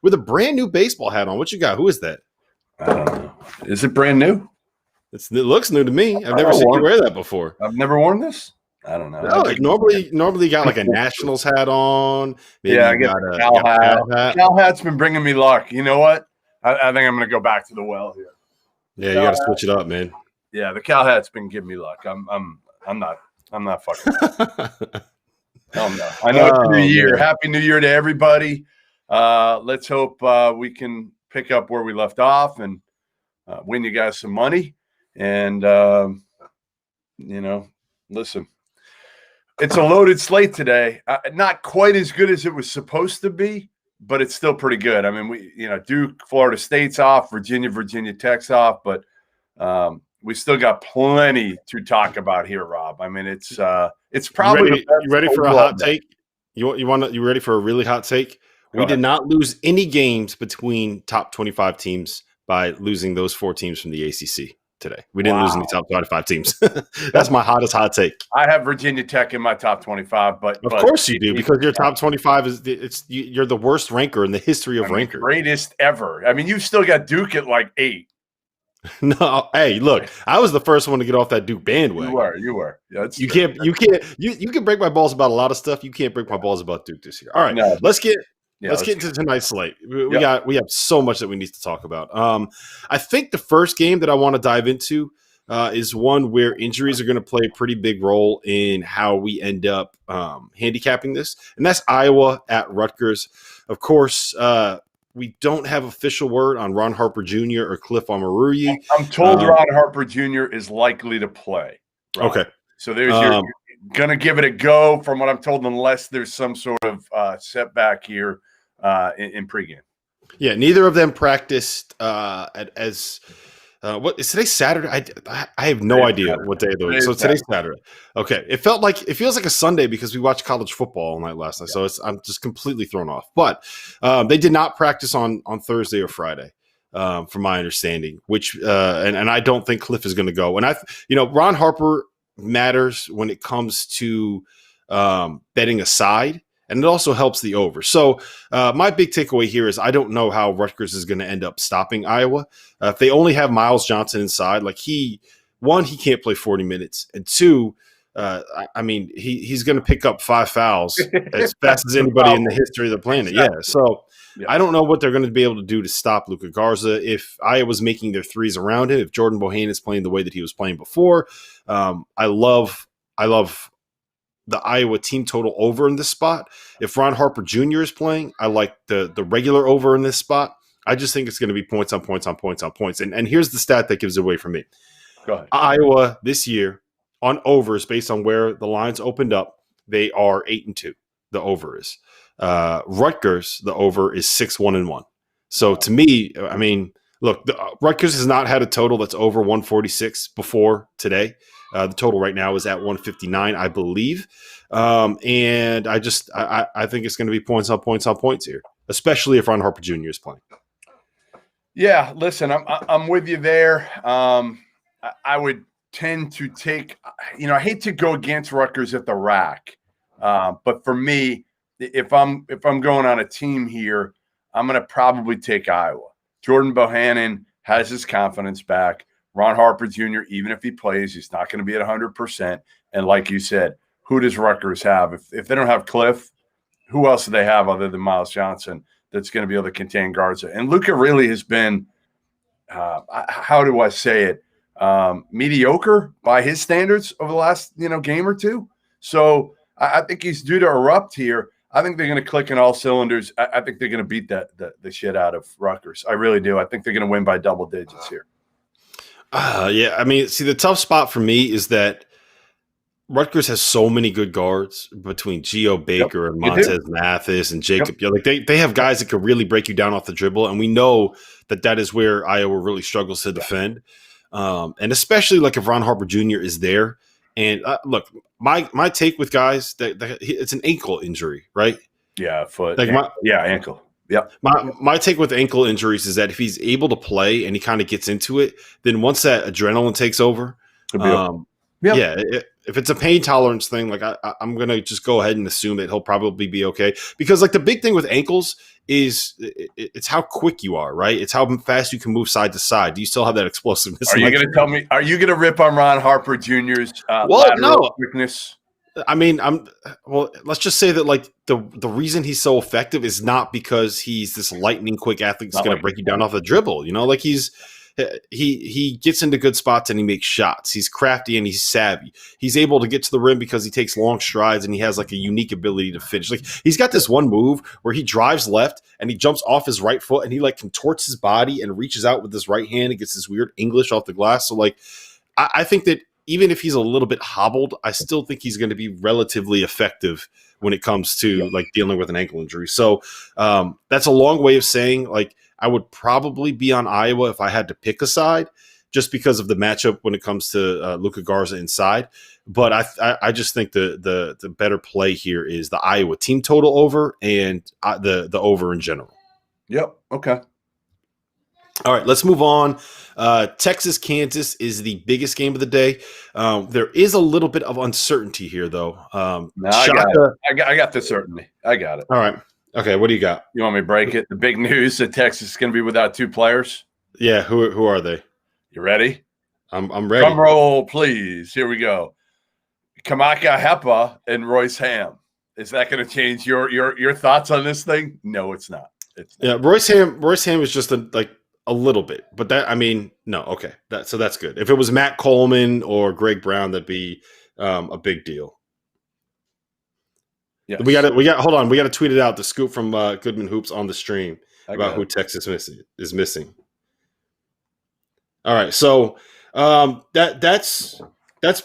with a brand new baseball hat on. What you got? Who is that? I don't know. Is it brand new? It looks new to me. I've never seen you wear that before. I've never worn this. I don't know. No, like normally you got like a Nationals hat on. Maybe I you get got a Cal hat. hat. Cal hat's been bringing me luck. You know what? I think I'm going to go back to the well here. Yeah, you got to switch it up, man. Yeah, the Cal hat's been giving me luck. I'm not fucking. Hell no. I know it's a new year. Man. Happy New Year to everybody. Let's hope we can pick up where we left off and win you guys some money. And listen. It's a loaded slate today. Not quite as good as it was supposed to be, but it's still pretty good. I mean, Duke, Florida State's off, Virginia Tech's off, but we still got plenty to talk about here, Rob. I mean, it's probably you ready for a hot take? You ready for a really hot take? We did not lose any games between top 25 teams by losing those 4 teams from the ACC. Today. We didn't lose any top 25 teams. That's my hottest hot take. I have Virginia Tech in my top 25, but of course you do, because your top 25 you're the worst ranker in the history of rankers. Greatest ever. I mean, you still got Duke at like 8. No, hey, look, I was the first one to get off that Duke bandwagon. You were. Yeah, you can break my balls about a lot of stuff. You can't break my balls about Duke this year. All right, let's get into tonight's slate. We have so much that we need to talk about. I think the first game that I want to dive into is one where injuries are going to play a pretty big role in how we end up handicapping this, and that's Iowa at Rutgers. Of course, we don't have official word on Ron Harper Jr. or Cliff Omoruyi. I'm told Ron Harper Jr. is likely to play. Right? Okay, so there's you're going to give it a go, from what I'm told, unless there's some sort of setback here. In pregame. Yeah, neither of them practiced what is today, Saturday? I have no idea what day of the week. So today's Saturday. Okay. It feels like a Sunday because we watched college football all night last night. So I'm just completely thrown off. But they did not practice on Thursday or Friday, from my understanding, which and I don't think Cliff is going to go. And Ron Harper matters when it comes to betting a side. And it also helps the over. So my big takeaway here is I don't know how Rutgers is going to end up stopping Iowa. If they only have Miles Johnson inside, like he can't play 40 minutes. And 2, he's going to pick up 5 fouls as fast as anybody in the history of the planet. Yeah. So I don't know what they're going to be able to do to stop Luka Garza. If Iowa's making their threes around him, if Jordan Bohannon is playing the way that he was playing before, I love the Iowa team total over in this spot. If Ron Harper Jr. is playing, I like the regular over in this spot. I just think it's going to be points on points on points on points. And here's the stat that gives it away for me. Go ahead. Iowa this year on overs, based on where the lines opened up, they are 8-2. The over is. Rutgers, the over is 6-1-1. So to me, I mean, look, Rutgers has not had a total that's over 146 before today. The total right now is at 159, I believe. And I think it's going to be points on points on points here, especially if Ron Harper Jr. is playing. Yeah, listen, I'm with you there. I would tend to take, I hate to go against Rutgers at the rack. But for me, if I'm going on a team here, I'm going to probably take Iowa. Jordan Bohannon has his confidence back. Ron Harper Jr., even if he plays, he's not going to be at 100%. And like you said, who does Rutgers have? If they don't have Cliff, who else do they have other than Miles Johnson that's going to be able to contain Garza? And Luka really has been, how do I say it, mediocre by his standards over the last game or two. So I think he's due to erupt here. I think they're going to click in all cylinders. I think they're going to beat the shit out of Rutgers. I really do. I think they're going to win by double digits here. Yeah, I mean, see, the tough spot for me is that Rutgers has so many good guards between Geo Baker and Montez Mathis and Jacob. Like they have guys that could really break you down off the dribble, and we know that is where Iowa really struggles to defend. And especially like if Ron Harper Jr. is there. And look, my take with guys that it's an ankle injury, right? Yeah, foot. Like ankle. Yep. My take with ankle injuries is that if he's able to play and he kind of gets into it, then once that adrenaline takes over, Yep. Yeah, if it's a pain tolerance thing, like I'm gonna just go ahead and assume that he'll probably be okay. Because like the big thing with ankles is it's how quick you are, right? It's how fast you can move side to side. Do you still have that explosiveness? Are you going to tell me? Are you going to rip on Ron Harper Jr.'s Well, lateral no. quickness? I mean, let's just say that like the reason he's so effective is not because he's this lightning quick athlete that's going to break you down off the dribble. You know, like he gets into good spots and he makes shots. He's crafty and he's savvy. He's able to get to the rim because he takes long strides and he has like a unique ability to finish. Like he's got this one move where he drives left and he jumps off his right foot and he like contorts his body and reaches out with his right hand and gets this weird English off the glass. So like I think that even if he's a little bit hobbled, I still think he's going to be relatively effective when it comes to like dealing with an ankle injury. So that's a long way of saying like I would probably be on Iowa if I had to pick a side, just because of the matchup when it comes to Luka Garza inside. But I just think the better play here is the Iowa team total over and the over in general. Yep. Okay. All right, let's move on. Texas, Kansas is the biggest game of the day. There is a little bit of uncertainty here, though. No, I got the certainty. I got it. All right. Okay, what do you got? You want me to break it? The big news that Texas is going to be without 2 players. Yeah, who are they? You ready? I'm ready. Drum roll, please. Here we go. Kamaka Hepa and Royce Ham. Is that going to change your thoughts on this thing? No, it's not. It's not. Yeah, Royce Ham is just a little bit, but that, I mean, no, okay. So that's good. If it was Matt Coleman or Greg Brown, that'd be a big deal. Yes. We got hold on. We got to tweet it out. The scoop from Goodman Hoops on the stream about who Texas is missing. All right. So that's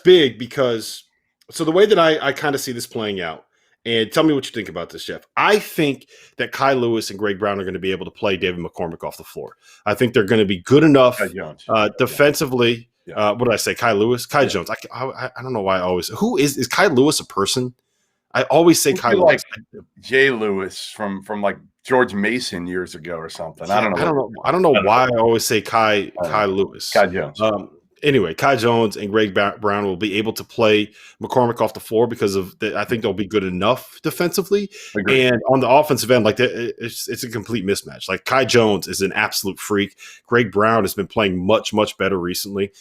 big because so the way that I kind of see this playing out, and tell me what you think about this, Jeff. I think that Kai Lewis and Greg Brown are going to be able to play David McCormick off the floor. I think they're going to be good enough defensively. Yeah. What did I say? Kai Lewis? Kai Jones. I don't know why I always – who is Kai Lewis a person? I always say Kai Lewis. Like Jay Lewis from like George Mason years ago or something. Yeah, I don't know why I always say Kai Lewis. Kai Jones. Anyway, Kai Jones and Greg Brown will be able to play McCormick off the floor because of I think they'll be good enough defensively. Agreed. And on the offensive end, like it's a complete mismatch. Like Kai Jones is an absolute freak. Greg Brown has been playing much, much better recently.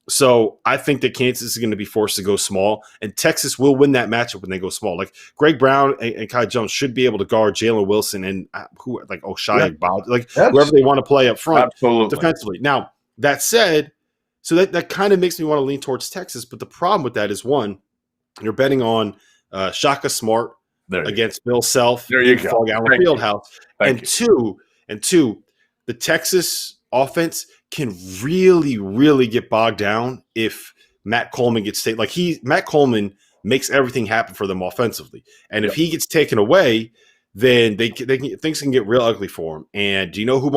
So I think that Kansas is going to be forced to go small, and Texas will win that matchup when they go small. Like Greg Brown and Kai Jones should be able to guard Jalen Wilson and Oshai, whoever they want to play up front defensively. Now, that said, so that kind of makes me want to lean towards Texas, but the problem with that is, one, you're betting on Shaka Smart against Bill Self in Fog Allen Fieldhouse, and two, the Texas offense can really, really get bogged down if Matt Coleman gets taken. Matt Coleman makes everything happen for them offensively, and if he gets taken away, then things can get real ugly for him. And do you know who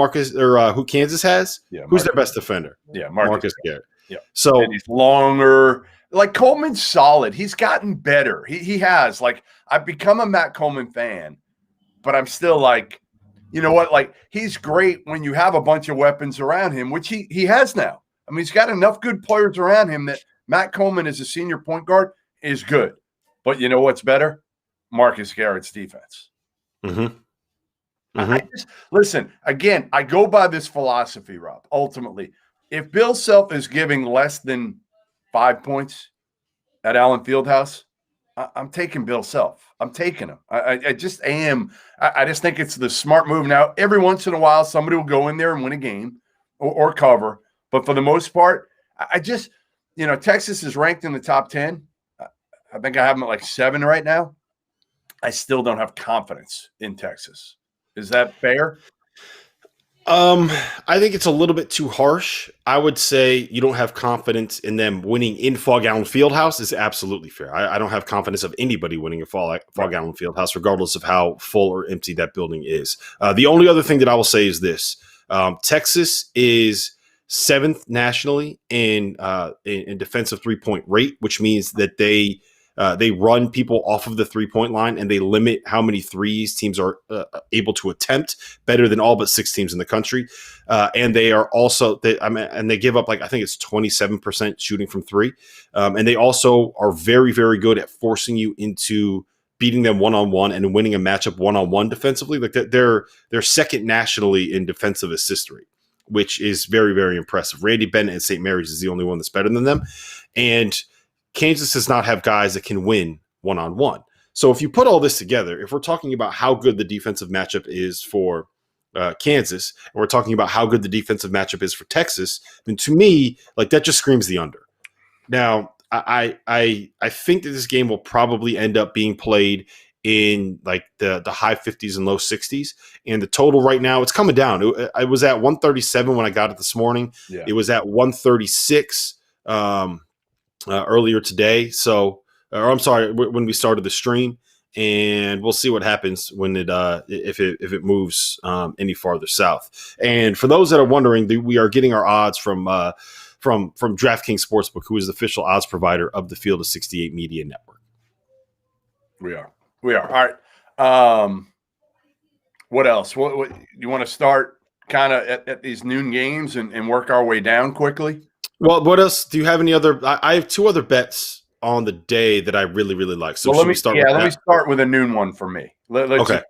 Kansas has? Yeah, who's their best defender? Yeah, Marcus Garrett. Yeah, so and he's longer. Like Coleman's solid. He's gotten better. He has. Like I've become a Matt Coleman fan, but I'm still like, you know what? Like he's great when you have a bunch of weapons around him, which he has now. I mean, he's got enough good players around him that Matt Coleman as a senior point guard is good. But you know what's better? Marcus Garrett's defense. Mm-hmm. Listen, again, I go by this philosophy, Rob. Ultimately, if Bill Self is giving less than 5 points at Allen Fieldhouse, I'm taking Bill Self. I'm taking him. I just am. I just think it's the smart move. Now, every once in a while, somebody will go in there and win a game or cover. But for the most part, I just, Texas is ranked in the top 10. I think I have them at like 7 right now. I still don't have confidence in Texas. Is that fair? I think it's a little bit too harsh. I would say you don't have confidence in them winning in Fog Allen Fieldhouse is absolutely fair. I don't have confidence of anybody winning in Fog Allen Fieldhouse, regardless of how full or empty that building is. The only other thing that I will say is this. Texas is 7th nationally in defensive 3-point rate, which means that they They run people off of the 3-point line, and they limit how many threes teams are able to attempt, better than all but 6 teams in the country. And they are also and they give up, like, I think it's 27% shooting from 3. And they also are very, very good at forcing you into beating them one-on-one and winning a matchup one-on-one defensively. Like, they're second nationally in defensive assist rate, which is very, very impressive. Randy Bennett at St. Mary's is the only one that's better than them. And Kansas does not have guys that can win one-on-one. So if you put all this together, if we're talking about how good the defensive matchup is for Kansas, and we're talking about how good the defensive matchup is for Texas, then to me, like, that just screams the under. Now, I think that this game will probably end up being played in like the high 50s and low 60s, and the total right now, it's coming down. I was at 137 when I got it this morning. Yeah. It was at 136 earlier today. So, or I'm sorry, when we started the stream, and we'll see what happens when if it moves any farther south. And for those that are wondering, we are getting our odds from DraftKings Sportsbook, who is the official odds provider of the Field of 68 Media Network. We are. All right. What else? What you want to start kind of at these noon games and work our way down quickly? Well, what else? Do you have any other? I have 2 other bets on the day that I really, really like. So let me start with a noon one for me. Let's okay.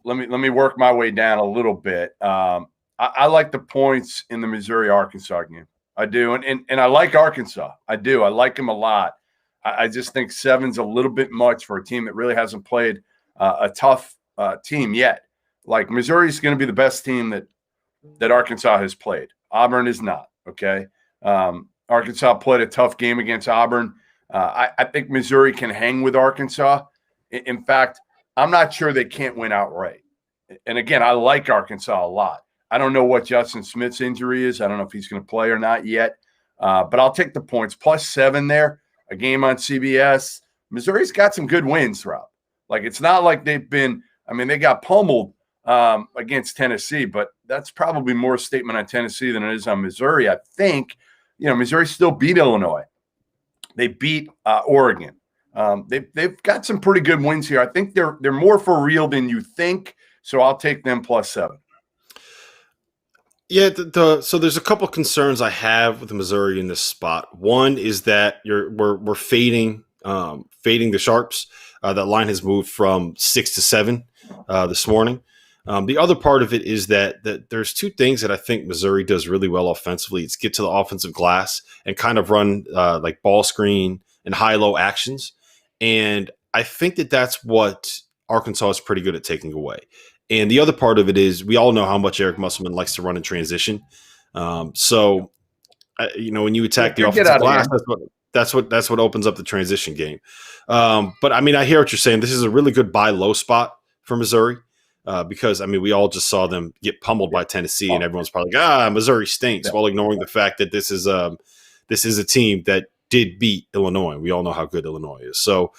Let me work my way down a little bit. I like the points in the Missouri-Arkansas game. I do, and I like Arkansas. I do. I like them a lot. I just think 7's a little bit much for a team that really hasn't played a tough team yet. Like, Missouri is going to be the best team that Arkansas has played. Auburn is not. Okay. Arkansas played a tough game against Auburn. I think Missouri can hang with Arkansas. In fact, I'm not sure they can't win outright. And again, I like Arkansas a lot. I don't know what Justin Smith's injury is. I don't know if he's going to play or not yet. But I'll take the points. +7 there, a game on CBS. Missouri's got some good wins, Rob. Like, it's not like they've been – I mean, they got pummeled against Tennessee, but that's probably more a statement on Tennessee than it is on Missouri. I think, Missouri still beat Illinois. They beat Oregon. They've got some pretty good wins here. I think they're more for real than you think, so I'll take them +7. Yeah, so there's a couple concerns I have with Missouri in this spot. One is that we're fading the Sharps. That line has moved from 6 to 7 this morning. The other part of it is that there's 2 things that I think Missouri does really well offensively. It's get to the offensive glass and kind of run like ball screen and high-low actions. And I think that's what Arkansas is pretty good at taking away. And the other part of it is we all know how much Eric Musselman likes to run in transition. When you attack the offensive glass, that's what opens up the transition game. But I mean, I hear what you're saying. This is a really good buy low spot for Missouri because I mean, we all just saw them get pummeled by Tennessee, and everyone's probably like, Missouri stinks, while ignoring the fact that this is a team that did beat Illinois. We all know how good Illinois is. So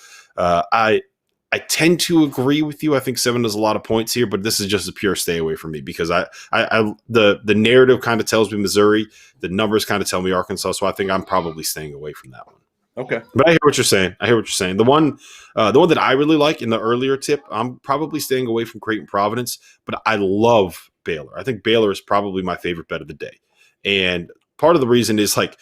I tend to agree with you. I think 7 is a lot of points here, but this is just a pure stay away from me because the narrative kind of tells me Missouri, the numbers kind of tell me Arkansas, so I think I'm probably staying away from that one. Okay, but I hear what you're saying. The one that I really like in the earlier tip, I'm probably staying away from Creighton Providence, but I love Baylor. I think Baylor is probably my favorite bet of the day, and part of the reason is like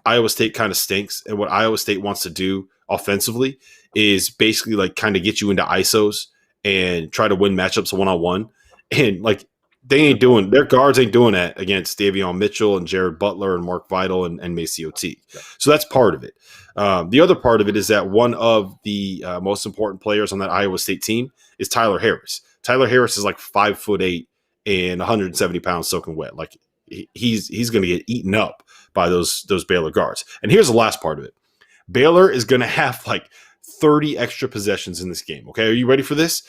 Iowa State kind of stinks, and what Iowa State wants to do offensively is basically like kind of get you into ISOs and try to win matchups one-on-one. And like their guards ain't doing that against Davion Mitchell and Jared Butler and Mark Vidal and Macy T. So that's part of it. The other part of it is that one of the most important players on that Iowa State team is Tyler Harris. Tyler Harris is like 5'8" and 170 pounds soaking wet. Like he's going to get eaten up by those Baylor guards. And here's the last part of it. Baylor is going to have like 30 extra possessions in this game. Okay, are you ready for this?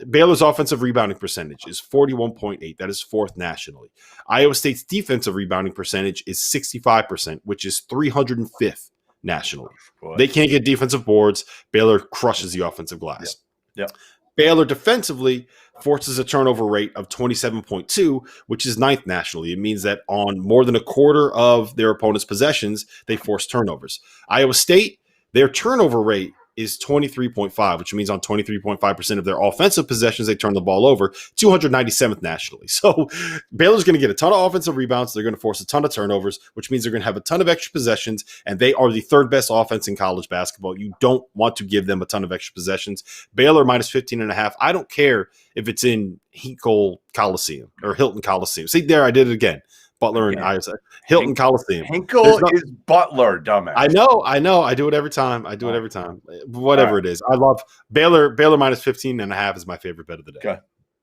Baylor's offensive rebounding percentage is 41.8. That is 4th nationally. Iowa State's defensive rebounding percentage is 65%, which is 305th nationally. Boy. They can't get defensive boards. Baylor crushes the offensive glass. Yep. Baylor defensively forces a turnover rate of 27.2, which is 9th nationally. It means that on more than a quarter of their opponent's possessions, they force turnovers. Iowa State Their turnover rate is 23.5, which means on 23.5% of their offensive possessions, they turn the ball over, 297th nationally. So Baylor's going to get a ton of offensive rebounds. They're going to force a ton of turnovers, which means they're going to have a ton of extra possessions, and they are the third best offense in college basketball. You don't want to give them a ton of extra possessions. Baylor minus 15.5. I don't care if it's in Hinkle Coliseum or Hilton Coliseum. See, there, I did it again. Butler and ISA. Hilton Coliseum. Hinkle is Butler, dumbass. I know. I do it every time. Whatever it is. I love Baylor. Baylor minus 15.5 is my favorite bet of the day. Okay.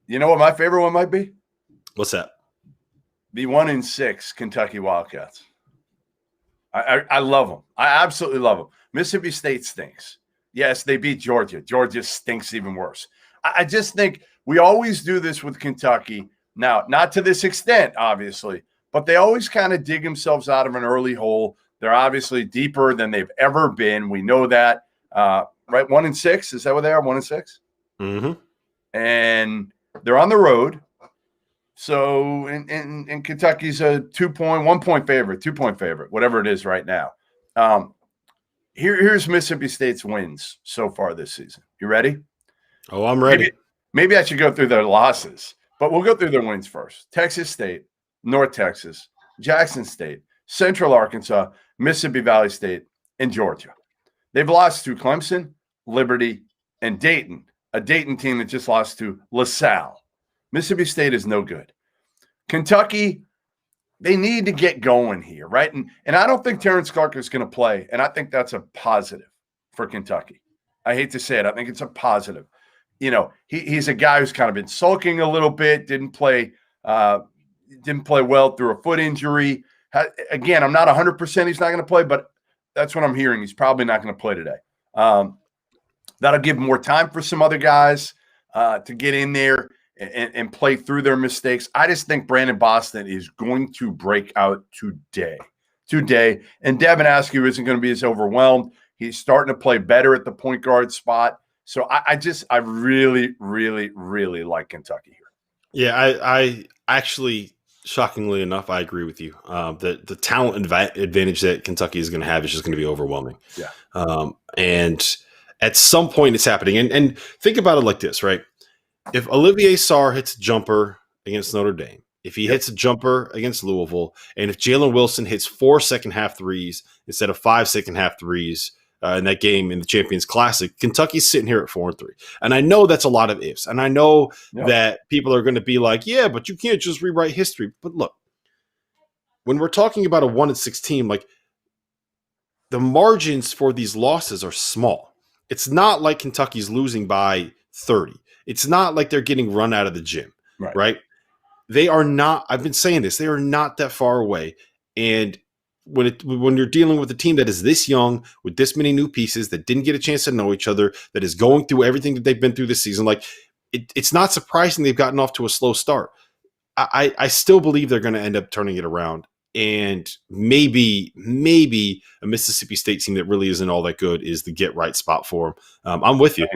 You know what my favorite one might be? What's that? The 1-6 Kentucky Wildcats. I love them. I absolutely love them. Mississippi State stinks. Yes, they beat Georgia. Georgia stinks even worse. I just think we always do this with Kentucky. Now, not to this extent, obviously, but they always kind of dig themselves out of an early hole. They're obviously deeper than they've ever been. We know that. Right? 1-6. Is that what they are? 1-6? Mm-hmm. And they're on the road. So, and Kentucky's a 1 point favorite, 2 point favorite, whatever it is right now. Here's Mississippi State's wins so far this season. You ready? Oh, I'm ready. Maybe I should go through their losses, but we'll go through their wins first. Texas State, North Texas, Jackson State, Central Arkansas, Mississippi Valley State, and Georgia. They've lost to Clemson, Liberty, and Dayton, a Dayton team that just lost to LaSalle. Mississippi State is no good. Kentucky, they need to get going here, right? And I don't think Terrence Clark is going to play, and I think that's a positive for Kentucky. I hate to say it. I think it's a positive. You know, he's a guy who's kind of been sulking a little bit, didn't play well through a foot injury. Again, I'm not 100% he's not going to play, but that's what I'm hearing. He's probably not going to play today. That'll give more time for some other guys to get in there and play through their mistakes. I just think Brandon Boston is going to break out today. And Devin Askew isn't going to be as overwhelmed. He's starting to play better at the point guard spot. So I really, really, really like Kentucky here. Yeah, I actually, shockingly enough, I agree with you. The talent advantage that Kentucky is going to have is just going to be overwhelming. Yeah. And at some point it's happening. And think about it like this, right? If Olivier Sarr hits a jumper against Notre Dame, if he hits a jumper against Louisville, and if Jalen Wilson hits 4 second-half threes instead of 5 second-half threes in that game in the Champions Classic, Kentucky's sitting here at 4-3. And I know that's a lot of ifs. And I know that people are going to be like, yeah, but you can't just rewrite history. But look, when we're talking about a 1-6 team, like the margins for these losses are small. It's not like Kentucky's losing by 30. It's not like they're getting run out of the gym, right? They are not. I've been saying this. They are not that far away. And when you're dealing with a team that is this young, with this many new pieces, that didn't get a chance to know each other, that is going through everything that they've been through this season, like it's not surprising they've gotten off to a slow start. I still believe they're going to end up turning it around. And maybe a Mississippi State team that really isn't all that good is the get right spot for them. I'm with you.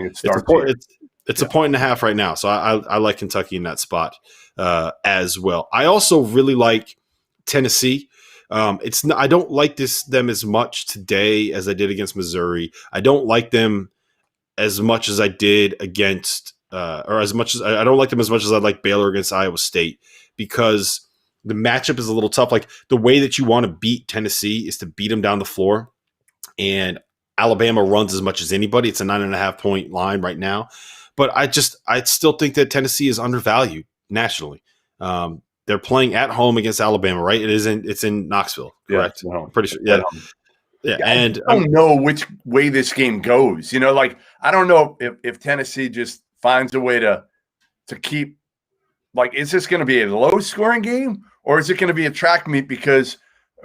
It's a 1.5 right now. So I like Kentucky in that spot as well. I also really like Tennessee. I don't like them as much today as I did against Missouri. I don't like them as much as I did against I don't like them as much as I like Baylor against Iowa State, because the matchup is a little tough. Like the way that you want to beat Tennessee is to beat them down the floor, and Alabama runs as much as anybody. It's a 9.5 point line right now. But I still think that Tennessee is undervalued nationally. They're playing at home against Alabama, right? It's in Knoxville, correct? Yeah, I'm pretty sure. Yeah. And I don't know which way this game goes. You know, like I don't know if Tennessee just finds a way to keep, like, is this going to be a low scoring game, or is it going to be a track meet? Because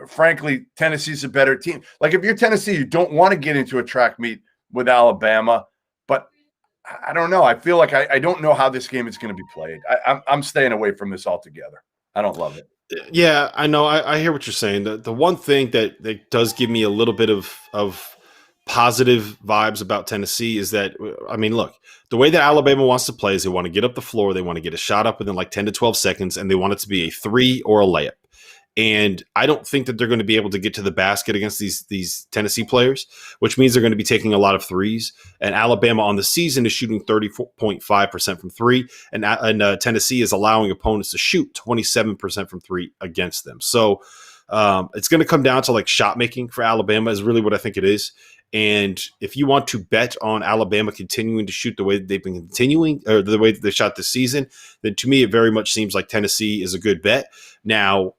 frankly, Tennessee's a better team. Like if you're Tennessee, you don't want to get into a track meet with Alabama. But I don't know. I feel like I don't know how this game is going to be played. I'm staying away from this altogether. I don't love it. Yeah, I know. I hear what you're saying. The one thing that does give me a little bit of positive vibes about Tennessee is that, I mean, look, the way that Alabama wants to play is they want to get up the floor. They want to get a shot up within like 10 to 12 seconds, and they want it to be a 3 or a layup. And I don't think that they're going to be able to get to the basket against these Tennessee players, which means they're going to be taking a lot of threes. And Alabama on the season is shooting 30.5% from three, and Tennessee is allowing opponents to shoot 27% from three against them. So it's going to come down to like shot making for Alabama is really what I think it is. And if you want to bet on Alabama continuing to shoot the way that they've been continuing, or the way that they shot this season, then to me it very much seems like Tennessee is a good bet. Now,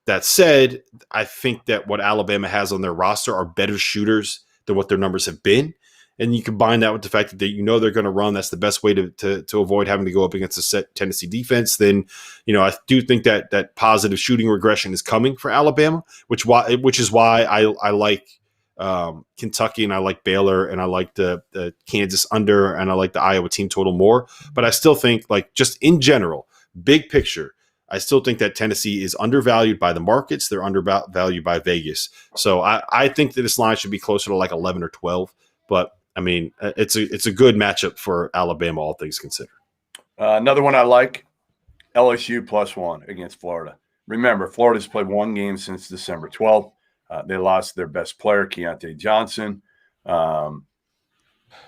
that said, I think that what Alabama has on their roster are better shooters than what their numbers have been. And you combine that with the fact that they're going to run. That's the best way to avoid having to go up against a set Tennessee defense. Then, I do think that positive shooting regression is coming for Alabama, which is why I like Kentucky and I like Baylor and I like the Kansas under and I like the Iowa team total more. But I still think, like, just in general, big picture, I still think that Tennessee is undervalued by the markets. They're undervalued by Vegas. So I think that this line should be closer to like 11 or 12. But I mean, it's a good matchup for Alabama, all things considered. Another one I like, LSU +1 against Florida. Remember, Florida's played one game since December 12th. They lost their best player, Keontae Johnson. And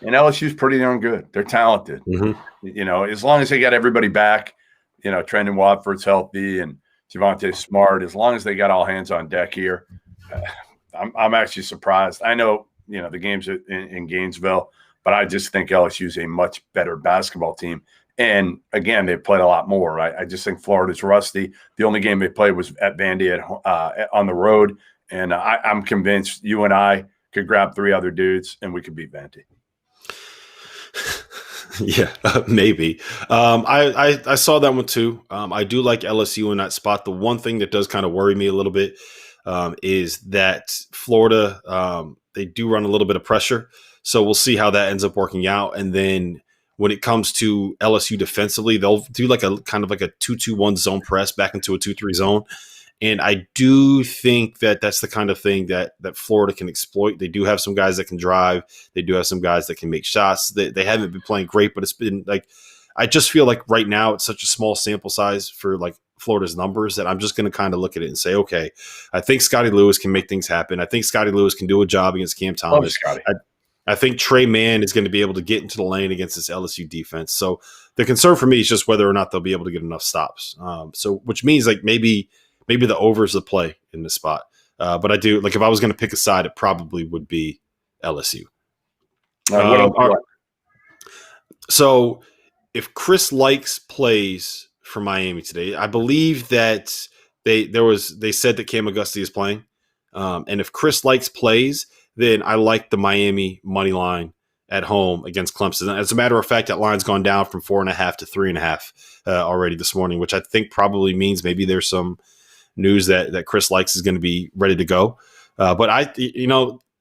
LSU's pretty darn good. They're talented. Mm-hmm. As long as they got everybody back, Trendon Watford's healthy and Javonte Smart, as long as they got all hands on deck here, I'm actually surprised. I know, the game's in Gainesville, but I just think LSU is a much better basketball team. And again, they've played a lot more, right? I just think Florida's rusty. The only game they played was at Vandy on the road. And I'm convinced you and I could grab 3 other dudes and we could beat Vandy. Yeah, maybe. I saw that one too. I do like LSU in that spot. The one thing that does kind of worry me a little bit is that Florida, they do run a little bit of pressure. So we'll see how that ends up working out. And then when it comes to LSU defensively, they'll do like a kind of like a 2-2-1 zone press back into a 2-3 zone. And I do think that that's the kind of thing that Florida can exploit. They do have some guys that can drive. They do have some guys that can make shots. They haven't been playing great, but it's been like, I just feel like right now it's such a small sample size for like Florida's numbers that I'm just going to kind of look at it and say, okay, I think Scotty Lewis can make things happen. I think Scotty Lewis can do a job against Cam Thomas. I think Trey Mann is going to be able to get into the lane against this LSU defense. So the concern for me is just whether or not they'll be able to get enough stops. Which means like maybe the over is the play in this spot. But I do, like, if I was going to pick a side, it probably would be LSU. So if Chris Likes plays for Miami today, I believe that they said that Cam Auguste is playing. And if Chris Likes plays, then I like the Miami money line at home against Clemson. As a matter of fact, that line's gone down from 4.5 to 3.5 already this morning, which I think probably means maybe there's some news that Chris Likes is going to be ready to go. But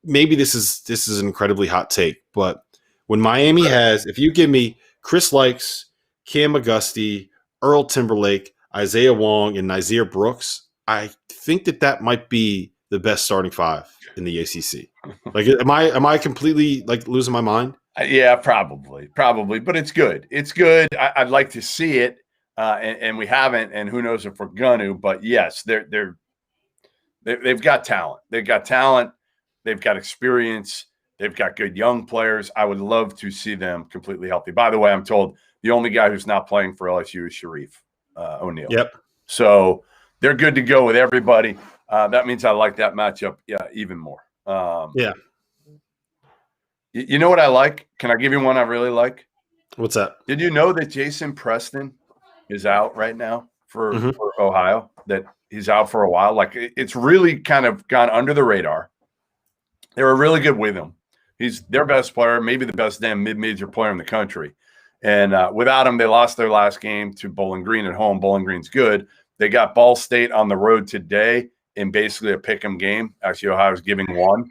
maybe this is an incredibly hot take, but when Miami has, if you give me Chris Likes, Cam Auguste, Earl Timberlake, Isaiah Wong, and Nazir Brooks, I think that might be the best starting 5 in the ACC. Like, am I completely like losing my mind? Yeah, probably, but it's good. It's good. I'd like to see it. And we haven't, and who knows if we're going to, but yes, they've got talent. They've got talent. They've got experience. They've got good young players. I would love to see them completely healthy. By the way, I'm told the only guy who's not playing for LSU is Sharif O'Neal. Yep. So they're good to go with everybody. That means I like that matchup even more. Yeah. You know what I like? Can I give you one I really like? What's that? Did you know that Jason Preston is out right now for Ohio, that he's out for a while? Like, it's really kind of gone under the radar. They were really good with him. He's their best player, maybe the best damn mid-major player in the country. And without him, they lost their last game to Bowling Green at home. Bowling Green's good. They got Ball State on the road today in basically a pick-em game. Actually, Ohio's giving one.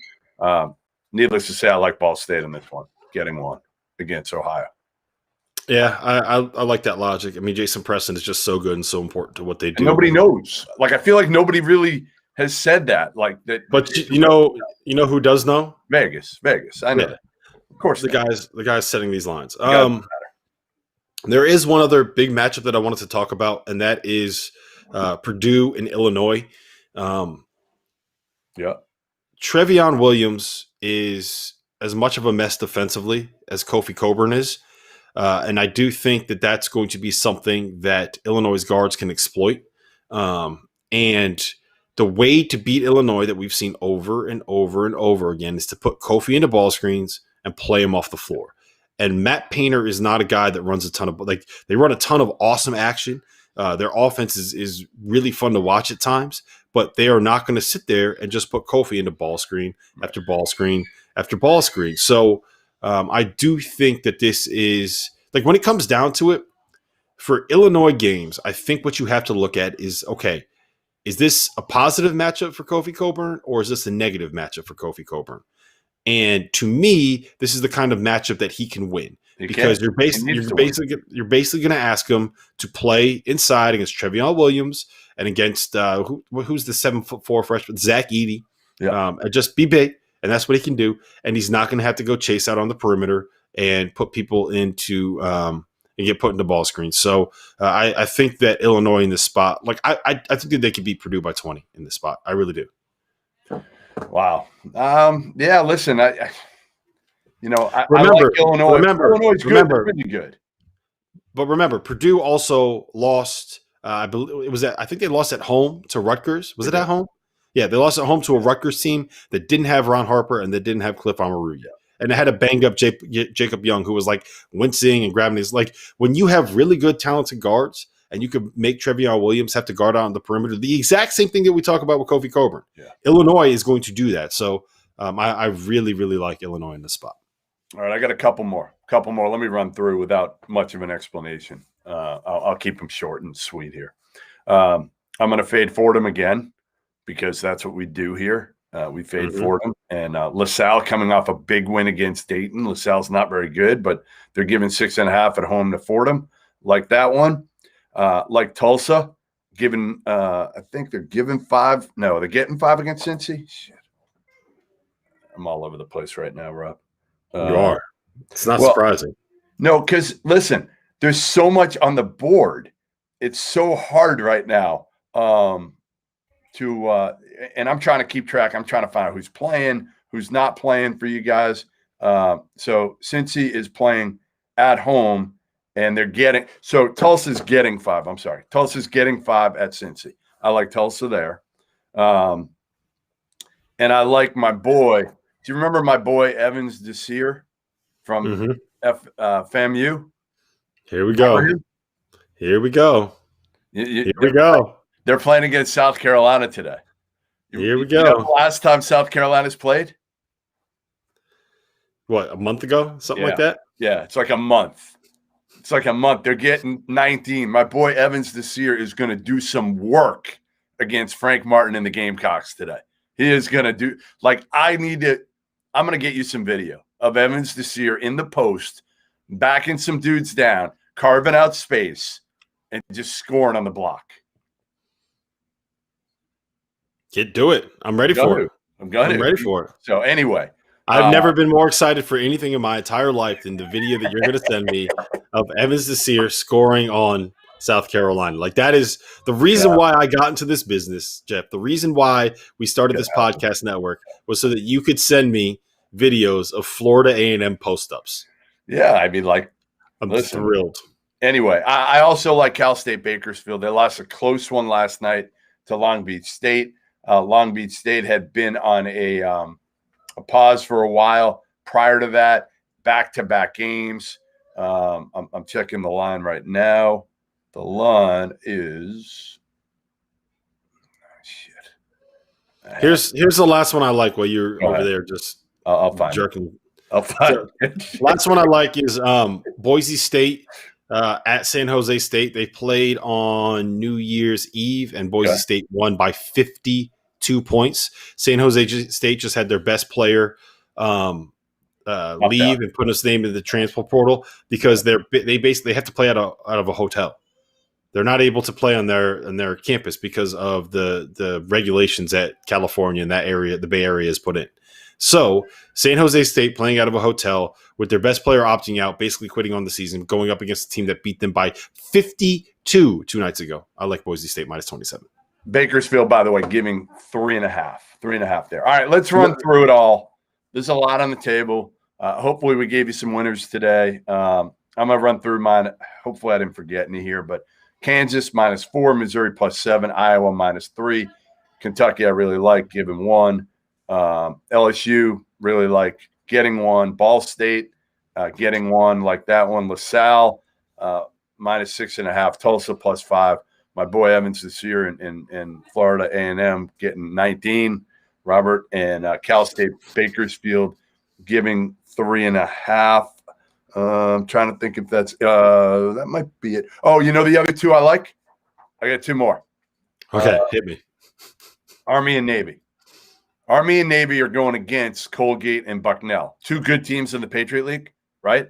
Needless to say, I like Ball State in this one, getting one against Ohio. Yeah, I like that logic. I mean, Jason Preston is just so good and so important to what they do. And nobody knows. Like, I feel like nobody really has said that. Like that. But you know who does know? Vegas. I know. Yeah. Of course, the guys setting these lines. There is one other big matchup that I wanted to talk about, and that is Purdue and Illinois. Yeah. Trevion Williams is as much of a mess defensively as Kofi Cockburn is. And I do think that that's going to be something that Illinois' guards can exploit. And the way to beat Illinois that we've seen over and over and over again is to put Kofi into ball screens and play him off the floor. And Matt Painter is not a guy that runs a ton of they run a ton of awesome action. Their offense is really fun to watch at times, but they are not going to sit there and just put Kofi into ball screen after ball screen after ball screen. So I do think that this is when it comes down to it for Illinois games, I think what you have to look at is, okay, is this a positive matchup for Kofi Cockburn or is this a negative matchup for Kofi Cockburn? And to me, this is the kind of matchup that he can win because you're basically going to ask him to play inside against Trevion Williams and against who's the 7'4" freshman, Zach Edey. Yeah. And just be big, and that's what he can do. And he's not going to have to go chase out on the perimeter and put people into and get put into ball screens. So I think that Illinois in this spot, I think that they could beat Purdue by 20 in this spot. I really do. Wow. Yeah. Listen, I like Illinois. Illinois is good. They're really good. But remember, Purdue also lost. I believe I think they lost at home to Rutgers. Was it at home? Yeah, they lost at home to a Rutgers team that didn't have Ron Harper and that didn't have Cliff Amaruya. And it had a banged up Jacob Young who was wincing and grabbing his when you have really good, talented guards and you could make Trevion Williams have to guard out on the perimeter, the exact same thing that we talk about with Kofi Cockburn. Yeah. Illinois is going to do that. So I really, really like Illinois in this spot. All right, I got a couple more. Let me run through without much of an explanation. I'll keep them short and sweet here. I'm going to fade Fordham again because that's what we do here. We fade Fordham. And LaSalle coming off a big win against Dayton. LaSalle's not very good, but they're giving 6.5 at home to Fordham. Like that one. Like Tulsa, I think they're giving 5. No, they're getting 5 against Cincy. Shit. I'm all over the place right now, Rob. You are. It's not surprising. No, because listen, there's so much on the board. It's so hard right now and I'm trying to keep track. I'm trying to find out who's playing, who's not playing for you guys. So Cincy is playing at home. And Tulsa's getting 5. I'm sorry. Tulsa's getting 5 at Cincy. I like Tulsa there. And I like my boy. Do you remember my boy Evans Desir from FAMU? Here we go. Here we go. Here we go. They're playing against South Carolina today. Here we go. You know the last time South Carolina's played? What, a month ago? Something like that? Yeah, it's like a month. They're getting 19. My boy Evans Desir is going to do some work against Frank Martin and the Gamecocks today. He is going to do I'm going to get you some video of Evans Desir in the post, backing some dudes down, carving out space, and just scoring on the block. Do it. I'm ready for it. I'm ready for it. So anyway. I've never been more excited for anything in my entire life than the video that you're going to send me of Evans Desir scoring on South Carolina. That is the reason why I got into this business, Jeff. The reason why we started this podcast network was so that you could send me videos of Florida A&M post-ups. Yeah, I mean, I'm thrilled. Anyway, I also like Cal State Bakersfield. They lost a close one last night to Long Beach State. Long Beach State had been on a pause for a while. Prior to that, back-to-back games. I'm checking the line right now. The line is Here's the last one I like while you're over there just I'll find jerking. I'll find it. Last one I like is Boise State at San Jose State. They played on New Year's Eve, and Boise State won by 52 points. San Jose State just had their best player leave and put his name in the transfer portal because they basically have to play out of a hotel. They're not able to play on their campus because of the regulations that California and that area, the Bay Area, has put in. So San Jose State playing out of a hotel with their best player opting out, basically quitting on the season, going up against a team that beat them by 52 2 nights ago. I like Boise State minus 27. Bakersfield, by the way, giving 3.5 there. All right, let's run through it all. There's a lot on the table. Hopefully we gave you some winners today. I'm going to run through mine. Hopefully I didn't forget any here, but Kansas -4, Missouri +7, Iowa -3. Kentucky I really like, giving 1. LSU really like, getting 1. Ball State getting 1, like that one. LaSalle -6.5. Tulsa +5. My boy Evans this year in Florida A&M getting 19. Robert, and Cal State Bakersfield giving 3.5. I'm trying to think if that's that might be it. Oh, the other two I like? I got 2 more. Okay, hit me. Army and Navy. Army and Navy are going against Colgate and Bucknell. 2 good teams in the Patriot League, right?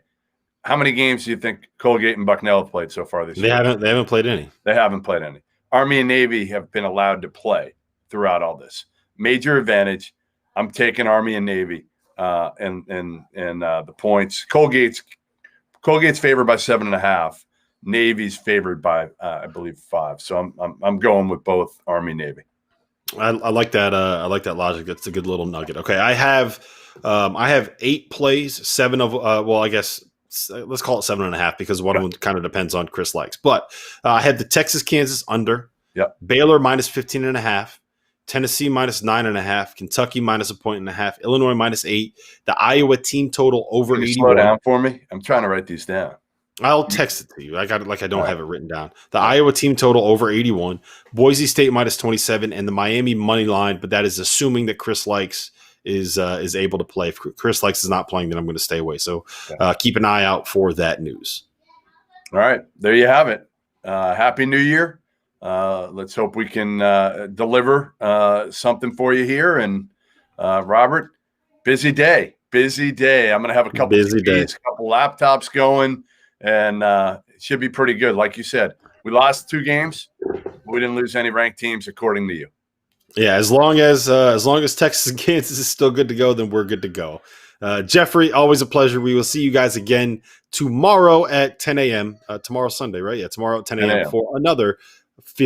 How many games do you think Colgate and Bucknell have played so far this year? They haven't played any. They haven't played any. Army and Navy have been allowed to play throughout all this. Major advantage. I'm taking Army and Navy and the points. Colgate's favored by 7.5. Navy's favored by I believe 5. So I'm going with both Army and Navy. I like that. I like that logic. That's a good little nugget. Okay, I have 8 plays. 7 of I guess let's call it 7.5 because one of them kind of depends on Chris likes. But I had the Texas Kansas under. Yep. Baylor -15.5. Tennessee -9.5. Kentucky -1.5. Illinois -8. The Iowa team total over 81. Slow down for me. I'm trying to write these down. I'll text it to you. I got it like I don't have it written down. The Iowa team total over 81. Boise State -27, and the Miami money line. But that is assuming that Chris likes is able to play. If Chris likes is not playing, then I'm going to stay away. So keep an eye out for that news. All right, there you have it. Happy New Year. Let's hope we can deliver something for you here. And Robert, busy day. I'm going to have a couple TVs, a couple laptops going, and it should be pretty good. Like you said, we lost 2 games. We didn't lose any ranked teams, according to you. Yeah, as long as Texas and Kansas is still good to go, then we're good to go. Jeffrey, always a pleasure. We will see you guys again tomorrow at 10 a.m. Tomorrow Sunday, right? Yeah, tomorrow at 10 a.m. for another